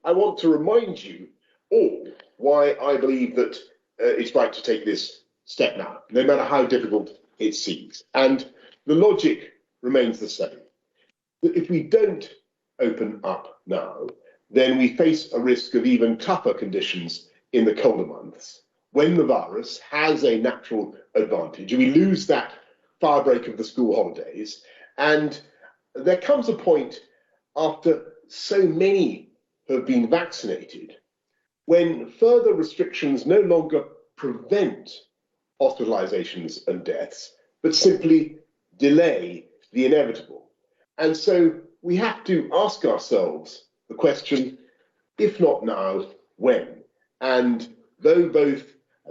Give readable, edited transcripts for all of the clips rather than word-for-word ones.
I want to remind you all why I believe that it's right to take this step now, no matter how difficult it seems. And the logic remains the same. That if we don't open up now, then we face a risk of even tougher conditions in the colder months, when the virus has a natural advantage. We lose that fire break of the school holidays, and there comes a point after so many have been vaccinated when further restrictions no longer prevent hospitalizations and deaths, but simply delay the inevitable. And so we have to ask ourselves the question, if not now, when? And though both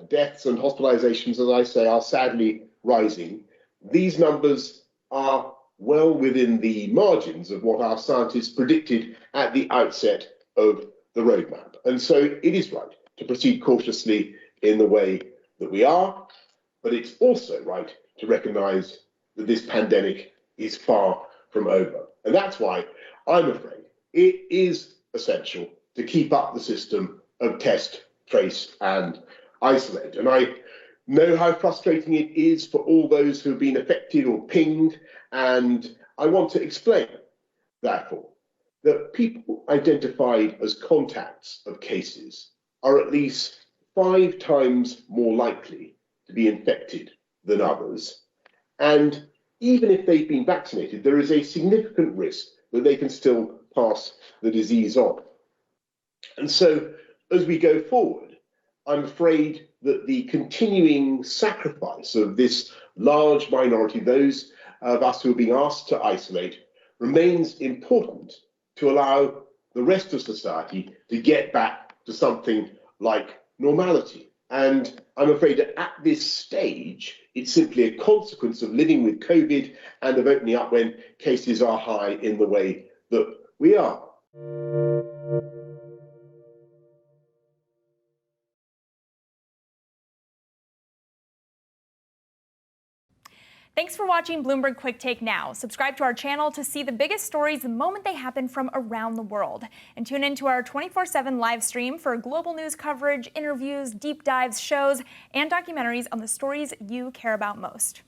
deaths and hospitalizations, as I say, are sadly rising, these numbers are well within the margins of what our scientists predicted at the outset of the roadmap. And so it is right to proceed cautiously in the way that we are, but it's also right to recognize that this pandemic is far from over. And that's why I'm afraid it is essential to keep up the system of test, trace, and isolate. And I know how frustrating it is for all those who have been affected or pinged, and I want to explain, therefore, that people identified as contacts of cases are at least 5 times more likely to be infected than others. And even if they've been vaccinated, there is a significant risk that they can still pass the disease on. And so, as we go forward, I'm afraid that the continuing sacrifice of this large minority, those of us who are being asked to isolate, remains important to allow the rest of society to get back to something like normality. And I'm afraid that at this stage, it's simply a consequence of living with COVID and of opening up when cases are high in the way that we are. Thanks for watching Bloomberg Quicktake Now. Subscribe to our channel to see the biggest stories the moment they happen from around the world. And tune into our 24/7 live stream for global news coverage, interviews, deep dives, shows, and documentaries on the stories you care about most.